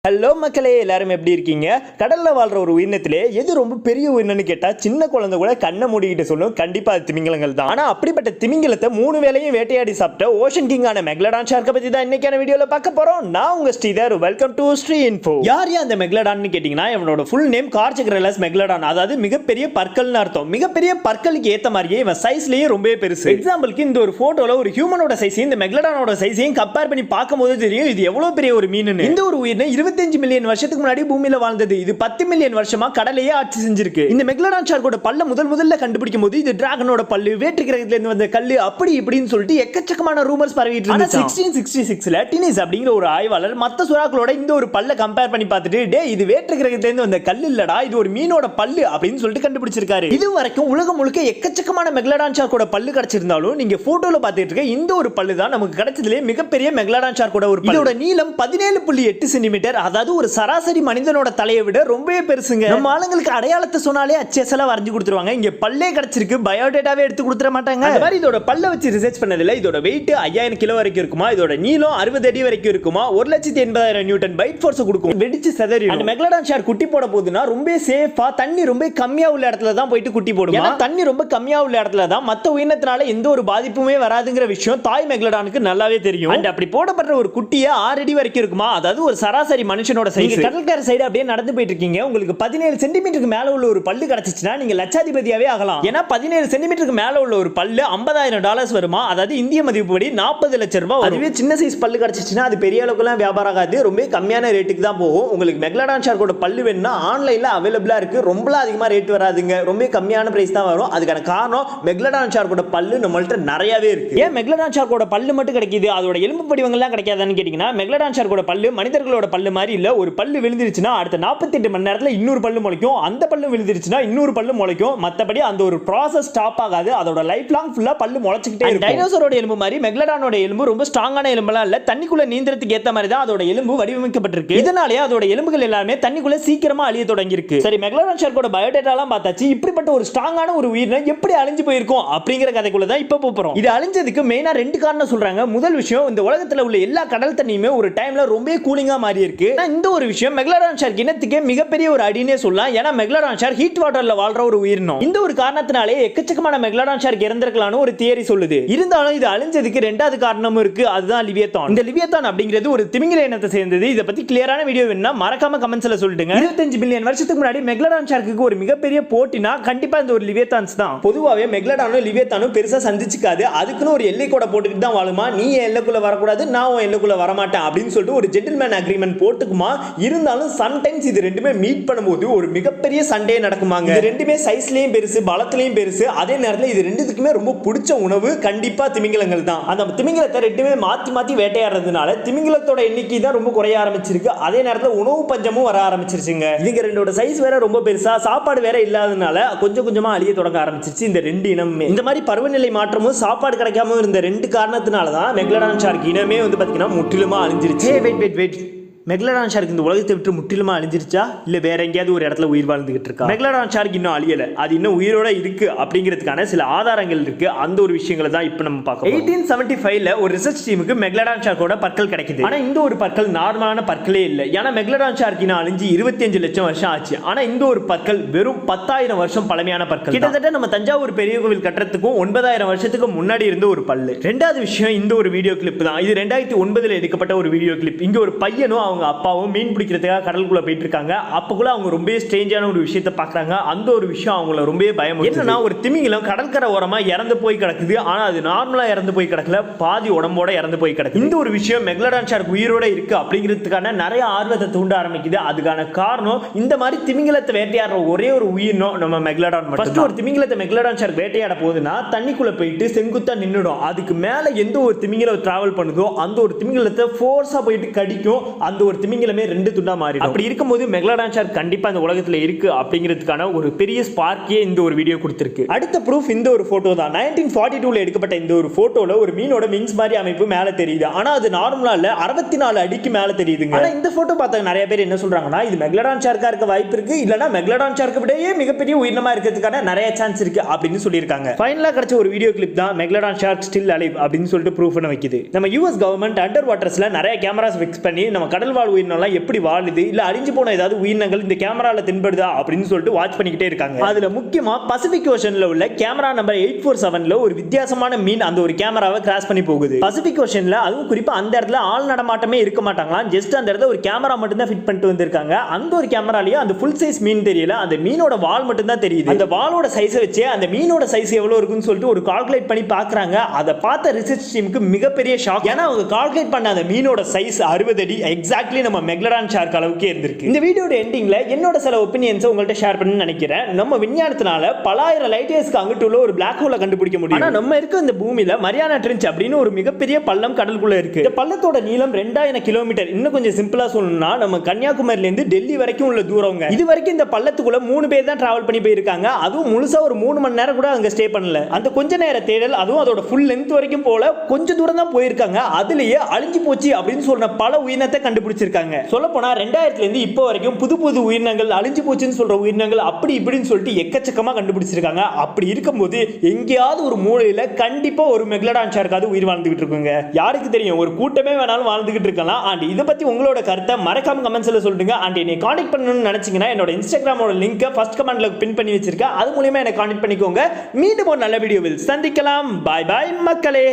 Hello மக்களே, எல்லாரும் எப்படி இருக்கீங்க? கடல்ல வாழ்ற ஒரு உயிரினத்திலே எது ரொம்ப பெரிய உயிரினம்னு கேட்டா சின்ன குழந்தை கூட கண்ணை மூடிக்கிட்டு சொல்லும், கண்டிப்பா அது திமிங்கலங்கள் தான். ஆனா அப்படிப்பட்ட திமிங்கலத்தை 3 வேளையும் வேட்டையாடி சாப்பிட்ட ஓஷன் கிங்கான மெக்லடான் ஷார்க்கை பத்தி தான் இன்னைக்கான வீடியோல பார்க்க போறோம். நான் உங்க Sridhar. Welcome to Sri info. யார் அந்த மெக்லடான்னு கேட்டீங்கன்னா, இவனோட ஃபுல் நேம் கார்ச்சக்ரலஸ் மெக்லடான். அதாவது மிகப்பெரிய பற்கள்னு அர்த்தம். மிகப்பெரிய பற்களுக்கு ஏத்த மாதிரியே இவன் சைஸ்லயே ரொம்ப பெருசு. எக்ஸாம்பிளுக்கு இந்த ஒரு போட்டோல ஒரு ஹியூமனோட சைஸையும் இந்த மெக்லடானோட சைஸையும் கம்பேர் பண்ணி பார்க்கும்போது தெரியும் இது எவ்வளவு பெரிய ஒரு மீன். இந்த ஒரு உயிரினம் 25 மில்லியன் வருஷத்துக்கு முன்னாடி பூமியில வாழ்ந்தது. இது 10 மில்லியன் வருஷமா கடலையே ஆட்சி செஞ்சிருக்கு. இந்த மெக்லடான் ஷார்க்கோட பல்ல முதல்ல கண்டுபிடிக்கும் போது இது டிராகனோட பல்லு, வேற்று கிரகத்துல இருந்து வந்த கல்லு, அப்படி இப்படின்னு சொல்லிட்டு எக்கச்சக்கமான ரூமர்ஸ் பரவிட்டு இருந்துச்சு. 1666ல டினிஸ் அப்படிங்கிற ஒரு ஆய்வாளர் மத்த சுறாக்களோட இந்த ஒரு பல்ல கம்பேர் பண்ணி பார்த்துட்டு, டேய் இது வேற்று கிரகத்துல இருந்து வந்த கல்லு இல்லடா, இது ஒரு மீனோட பல்லு அப்படின்னு சொல்லிட்டு கண்டுபிடிச்சிருக்காரு. இது வரைக்கும் உலகம் முழுக்க எக்கச்சக்கமான மெக்லடான் ஷார்க்கோட பல்லு கிடைச்சிருந்தாலும் நீங்க போட்டோல பார்த்துட்டு இருக்க இந்த ஒரு பல்லு தான் நமக்கு கிடைச்சதுல மிகப்பெரிய மெக்லடான் ஷார்க்கோட ஒரு பல்லு. இதோட நீளம் 17.8 சென்டிமீட்டர். அதாவது ஒரு சராசரி மனிதனோட தலையை விட ரொம்பவே பெருசுங்க. நம்ம ஆளுங்களுக்கு அடையாளத்தை சொன்னாலே அச்சேசலா வரைஞ்சு கொடுத்துருவாங்க. இங்க பல்லே கிடைச்சிருக்கு, பயோடேட்டாவே எடுத்து கொடுத்துற மாட்டாங்க. அந்த மாதிரி இதோட பல்ல வச்சு ரிசர்ச் பண்ணதுல இதோட வெயிட் 5000 கிலோ வரைக்கும் இருக்குமா, இதோட நீளம் 60 அடி வரைக்கும் இருக்குமா, 1,80,000 நியூட்டன் பைட் ஃபோர்ஸ் கொடுக்கும். வெடிச்சு செதறி அந்த மெக்லடான் ஷார்க் குட்டி போட போகுதுன்னா ரொம்ப சேஃபா தண்ணி ரொம்ப கம்மியா உள்ள இடத்துல தான் போயிட்டு குட்டி போடும். ஏன்னா தண்ணி ரொம்ப கம்மியா உள்ள இடத்துல தான் மத்த உயிரினத்தினால எந்த ஒரு பாதிப்புமே வராதுங்கிற விஷயம் தாய் மெக்லடானுக்கு நல்லாவே தெரியும். அண்ட் அப்படி போடப்படுற ஒரு குட்டியே 6 அடி வரைக்கும் இருக்குமா, அதாவது ஒரு சராசரி மனுஷனோட சைஸ். கடற்கரை சைடு அப்படியே நடந்து போயிட்டு இருக்கீங்க, உங்களுக்கு 17 சென்டிமீட்டருக்கு மேல உள்ள ஒரு பல்லு கிடைச்சிச்சுன்னா நீங்க லட்சாதிபதியாவே ஆகலாம். ஏன்னா 17 சென்டிமீட்டருக்கு மேல உள்ள ஒரு பல்லு $50,000 வருமா, அதாவது இந்திய மதிப்புப்படி 40 லட்சம் ரூபாய். அதுவே சின்ன சைஸ் பல்லு கிடைச்சிச்சுன்னா அது பெரிய அளவுக்குலாம் வியாபாரம் ஆகாது, ரொம்ப கம்மியான ரேட்டுக்கு தான் போகும். உங்களுக்கு மெக்லடான் ஷார்க்கோட பல்லு வேணும்னா ஆன்லைன்ல அவைலபிளா இருக்கு. ரொம்ப அதிகமா ரேட் வராதுங்க, ரொம்ப கம்மியான பிரைஸ் தான் வரும். அதுக்கான காரணம் மெக்லடான் ஷார்க்கோட பல்லு நம்மள்ட்ட நிறையவே இருக்கு. ஏன் மெக்லடான் ஷார்க்கோட பல்லு மட்டும் கிடைக்குது, அதோட எலும்பு படிவங்கள்லாம் கிடைக்காதான்னு கேட்டீங்கன்னா, மெக்லடான் ஷார்க்கோட பல்லு மனிதர்களோட பல்லு மாதிரி இல்ல. ஒரு பல்லு விழுந்துருச்சுன்னா அடுத்த 48 மணி நேரத்துல இன்னொரு பல்லு முளைக்கும், அந்த பல்லு விழுந்துருச்சுன்னா இன்னொரு பல்லு முளைக்கும். மத்தபடி அந்த ஒரு ப்ராசஸ் ஸ்டாப் ஆகாது, அதோட லைஃப் லாங் ஃபுல்லா பல்லு முளைச்சிட்டே இருக்கும். டைனோசரோட எலும்பு மாதிரி மெக்லடானோட எலும்பு ரொம்ப ஸ்ட்ராங்கான எலும்பெல்லாம் இல்ல, தண்ணிக்குள்ள நீந்திரத்துக்கு ஏத்த மாதிரி தான் அதோட எலும்பு வடிவமைக்கப்பட்டிருக்கு. இதனாலே அதோட எலும்புகள் எல்லாமே தண்ணிக்குள்ள சீக்கிரமா அழிய தொடங்கி இருக்கு. சரி, மெக்லடான் ஷார்க்கோட பயோடேட்டாலாம் பார்த்தாச்சு. இப்படிப்பட்ட ஒரு ஸ்ட்ராங்கான ஒரு உயிரினம் எப்படி அழிஞ்சு போயிருக்கும் அப்படிங்கிற கதைக்குள்ள தான் இப்ப போறோம். இது அழிஞ்சதுக்கு மெயினா 2 காரணம் சொல்றாங்க. முதல் விஷயம், இந்த உலகத்துல உள்ள எல்லா கடல் தண்ணியுமே ஒரு டைம்ல ரொம்ப கூலிங்கா மாறி இருக்கு. இந்த ஒரு விஷயம் மெக்லடான் ஷார்க் இனத்துக்கே மிகப்பெரிய ஒரு அடினே சொல்லலாம். ஏன்னா மெக்லடான் ஷார்க் ஹீட் வாட்டர்ல வாழ்ற ஒரு உயிரினம். இந்த ஒரு காரணத்தினாலே எக்கச்சக்கமான மெக்லடான் ஷார்க் இறந்திருக்கலாம்னு ஒரு தியரி சொல்லுது. இருந்தாலும் இது அழிஞ்சதுக்கு 2வது காரணமும் இருக்கு, அதுதான் லிவியத்தான். இந்த லிவியத்தான் அப்படிங்கிறது ஒரு திமிங்கல இனத்தை சேர்ந்தது. இத பத்தி கிளியரான வீடியோ வேணும்னா மறக்காம கமெண்ட்ஸ்ல சொல்லிடுங்க. 25 மில்லியன் வருஷத்துக்கு முன்னாடி மெக்லடான் ஷார்க்குக்கு ஒரு மிகப்பெரிய போட்டினா கண்டிப்பா இந்த ஒரு லிவியத்தான்ஸ் தான். பொதுவாவே மெக்லடானும் லிவியத்தானும் பெருசா சந்திச்சுக்காது. அதுக்குன்னு ஒரு எல்லை கூட போட்டுட்டு தான் வாழுமா. நீ எல்லைக்குள்ள வரக்கூடாது, நான் எல்லைக்குள்ள வரமாட்டேன் அப்படின்னு சொல்லிட்டு ஒரு ஜென்டில்மேன் அக்ரிமெண்ட் போட்டுக்குமா. இருந்தாலும் சம்டைம்ஸ் இது ரெண்டுமே மீட் பண்ணும்போது ஒரு மிகப்பெரிய சண்டே நடக்குமாங்க. இது ரெண்டுமே சைஸ்லயும் பெருசு, பலத்திலயும் பெருசு. அதே நேரத்தில் இது ரெண்டுத்துக்குமே ரொம்ப பிடிச்ச உணவு கண்டிப்பா திமிங்கலங்கள் தான். அந்த திமிங்கலத்தை ரெண்டுமே மாத்தி வேட்டையாடுறதுனால திமிங்கலத்தோட எண்ணிக்கை தான் ரொம்ப குறைய ஆரம்பிச்சிருக்கு. அதே நேரத்தில் உணவு பஞ்சமும் வர ஆரம்பிச்சிருச்சுங்க. இதுங்க ரெண்டோட சைஸ் வேற ரொம்ப பெருசா, சாப்பாடு வேற இல்லாதனால கொஞ்சமா அழிய தொடங்க ஆரம்பிச்சிருச்சு இந்த 2 இனமே. இந்த மாதிரி பருவநிலை மாற்றமும் சாப்பாடு கிடைக்காம இருந்த 2 காரணத்தினால தான் மெக்லடான் ஷார்க் இனமே வந்து பாத்தீங்கன்னா முற்றிலுமா அழிஞ்சிருச்சு. வெயிட் மெக்லடான் ஷார்க் இந்த உலகத்தை விட்டு முற்றிலுமா அழிஞ்சிருச்சா, இல்ல வேற எங்கேயாவது ஒரு இடத்துல உயிர் வாழ்ந்துகிட்டு இருக்கா? மெக்லடான் ஷார்க் இன்னும் அழியல, அது இன்னும் உயிரோட இருக்கு அப்படிங்கிறதுக்கான சில ஆதாரங்கள் இருக்கு. அந்த ஒரு விஷயங்களை தான் இப்போ நம்ம பார்க்கணும். 1875ல ஒரு ரிசர்ச் டீமுக்கு மெக்லடான் ஷார்க்கோட பற்கள் கிடைக்குது. ஆனா இந்த ஒரு பற்கள் நார்மலான பற்களே இல்லை. ஏன்னா மெக்லடான் ஷார்க் இன்னும் அழிஞ்சு 25 லட்சம் வருஷம் ஆச்சு. ஆனா இந்த ஒரு பற்கள் வெறும் 10,000 வருஷம் பழமையான பற்கள். கிட்டத்தட்ட நம்ம தஞ்சாவூர் பெரிய கோவில் கட்டுறதுக்கும் 9,000 வருஷத்துக்கு முன்னாடி இருந்த ஒரு பல்லு. 2வது விஷயம், இந்த ஒரு வீடியோ கிளிப் தான். இது 2009ல எடுக்கப்பட்ட ஒரு வீடியோ கிளிப். இங்க ஒரு பையனும் அவங்க அப்பாவும் மீன் பிடிக்கிறதுக்காக கடலுக்குள்ள போயிட்டு இருக்காங்க. அப்பக்குள்ள அவங்க ரொம்ப ஸ்ட்ரேஞ்சான ஒரு விஷயத்தை பார்க்கறாங்க. அந்த ஒரு விஷயம் அவங்கள ரொம்ப பயமுறுத்துது. என்னன்னா, ஒரு திமிங்கலம் கடற்கரை ஓரமா இறந்து போய் கிடக்குது. ஆனா அது நார்மலா இறந்து போய் கிடக்கல, பாதி உடம்போட இறந்து போய் கிடக்குது. இந்த ஒரு விஷயம் மெக்லடான் ஷார்க் உயிரோட இருக்கு அப்படிங்கிறதுக்கான நிறைய ஆர்வத்தை தூண்ட ஆரம்பிக்குது. அதுக்கான காரணம், இந்த மாதிரி திமிங்கலத்தை வேட்டையாடுற ஒரே ஒரு உயிரினம் நம்ம மெக்லடான் மட்டும். ஒரு திமிங்கலத்தை மெக்லடான் ஷார்க் வேட்டையாட போகுதுன்னா தண்ணிக்குள்ள போயிட்டு செங்குத்தா நின்னுடும். அதுக்கு மேல எந்த ஒரு திமிங்கலம் டிராவல் பண்ணுதோ அந்த ஒரு திமிங்கலத்தை ஃபோர்ஸா போயிட்டு கடிக்கும். அந்த ஒரு திமிங்கலமே 2 துண்டா மாறிடும். அப்படி இருக்கும்போது மெக்லடான் ஷார்க் கண்டிப்பா இந்த உலகத்துல இருக்கு அப்படிங்கிறதுக்கான ஒரு பெரிய ஸ்பார்க்கே இந்த ஒரு வீடியோ கொடுத்திருக்கு. அடுத்த ப்ரூஃப் இந்த ஒரு போட்டோ தான். 1942ல எடுக்கப்பட்ட இந்த ஒரு போட்டோல ஒரு மீனோட விங்ஸ் மாதிரி அமைப்பு மேல தெரியுது. ஆனா அது நார்மலா இல்ல, 64 அடிக்கு மேல தெரியுதுங்க. ஆனா இந்த போட்டோ பார்த்த நிறைய பேர் என்ன சொல்றாங்கன்னா, இது மெக்லடான் ஷார்க்கா இருக்க வாய்ப்பு இருக்கு, இல்லனா மெக்லடான் ஷார்க்கை விடவே மிகப்பெரிய உயிரினமா இருக்கிறதுக்கான நிறைய சான்ஸ் இருக்கு அப்படின்னு சொல்லியிருக்காங்க. ஃபைனலா கிடைச்ச ஒரு வீடியோ கிளிப் தான் மெக்லடான் ஷார்க் ஸ்டில் அலைவ் அப்படின்னு சொல்லிட்டு ப்ரூஃப் பண்ண வைக்குது. நம்ம யுஎஸ் கவர்மெண்ட் அண்டர் வாட்டர்ஸ்ல நிறைய கேமராஸ் ஃபிக்ஸ் பண்ணி நம்ம கடல் வாழ் உயிரினம்லாம் எப்படி வாழுது இல்ல அழிஞ்சு போன ஏதாவது உயிரினங்கள் இந்த கேமரால தென்படுதா அப்படின்னு சொல்லிட்டு வாட்ச் பண்ணிக்கிட்டே இருக்காங்க. அதுல முக்கியமா பசிபிக் ஓஷன்ல உள்ள கேமரா நம்பர் 847ல ஒரு வித்தியாசமான மீன் அந்த ஒரு கேமராவை கிராஸ் பண்ணி போகுது. பசிபிக் ஓஷன்ல அதுவும் குறிப்பா அந்த இடத்துல ஆள் நடமாட்டமே இருக்க மாட்டாங்களாம். ஜஸ்ட் அந்த இடத்துல ஒரு கேமரா மட்டும் தான் ஃபிட் பண்ணிட்டு வந்திருக்காங்க. அந்த ஒரு கேமராலயே அந்த ஃபுல் சைஸ் மீன் தெரியல, அந்த மீனோட வால் மட்டும் தான் தெரியுது. அந்த வாலோட சைஸை வச்சு அந்த மீனோட சைஸ் எவ்வளவு இருக்குன்னு சொல்லிட்டு ஒரு கால்குலேட் பண்ணி பாக்குறாங்க. அதை பார்த்த ரிசர்ச் டீமுக்கு மிகப்பெரிய ஷாக். ஏன்னா அவங்க கால்குலேட் பண்ண அந்த மீனோட சைஸ் 60 அடி, எக்ஸாக்ட்லி நம்ம மெக்லடான் ஷார்க் அளவுக்கே இருந்திருக்கு. இந்த வீடியோட எண்டிங்ல என்னோட சில ஒபினியன்ஸ் உங்கள்ட்ட ஷேர் பண்ண நினைக்கிறேன். நம்ம விஞ்ஞானத்தினால பல ஆயிரம் லைட் இயர்ஸ்க்கு அங்கிட்டு உள்ள ஒரு பிளாக் ஹோலை கண்டுபிடிக்க முடியும். ஆனா நம்ம இருக்க இந்த பூமியில மரியானா ட்ரென்ச் அப்படின்னு ஒரு மிகப்பெரிய பள்ளம் கடலுக்குள்ள இருக்கு. இந்த பள்ளத்தோட நீளம் 2000 கிலோமீட்டர். இன்னும் கொஞ்சம் சிம்பிளா சொல்லணும்னா நம்ம கன்னியாகுமரியில இருந்து டெல்லி வரைக்கும் உள்ள தூரங்க. இது வரைக்கும் இந்த பள்ளத்துக்குள்ள 3 பேர் தான் டிராவல் பண்ணி போயிருக்காங்க. அதுவும் முழுசா ஒரு 3 மணி நேரம் கூட அங்க ஸ்டே பண்ணல. அந்த கொஞ்ச நேர தேடல், அதுவும் அதோட ஃபுல் லென்த் வரைக்கும் போல கொஞ்சம் தூரம் தான் போயிருக்காங்க. அதுலயே அழிஞ்சு போச்சு அப்படின்னு சொன்ன பல உயிரினத்தை கண்டுபிடிச்சிருக்காங்க. சொல்ல போனா 2000ல இருந்து இப்போ வரைக்கும் புது புது உயிரினங்கள், அழிஞ்சு போச்சுன்னு சொல்ற உயிரினங்கள் அப்படி இப்படின்னு சொல்லிட்டு எக்கச்சக்கமா கண்டுபிடிச்சிருக்காங்க. அப்படி இருக்கும்போது எங்கேயாவது ஒரு மூலையில கண்டிப்பா ஒரு மெக்லடான் ஷார்க்காவது உயிர் வாழ்ந்துகிட்டு இருக்குங்க. யாருக்கு தெரியும், ஒரு கூட்டமே வேணாலும் வாழ்ந்துகிட்டு இருக்கலாம். அண்ட் இதை பத்தி உங்களோட கருத்தை மறக்காம கமெண்ட்ஸ்ல சொல்லுங்க. அண்ட் என்னை கான்டாக்ட் பண்ணணும்னு நினைச்சீங்கன்னா என்னோட இன்ஸ்டாகிராமோட லிங்கை ஃபர்ஸ்ட் கமெண்ட்ல பின் பண்ணி வச்சிருக்கேன். அது மூலமா என்னை கான்டாக்ட் பண்ணிக்கோங்க. மீண்டும் ஒரு நல்ல வீடியோவில் சந்திக்கலாம். பாய் பாய் மக்களே.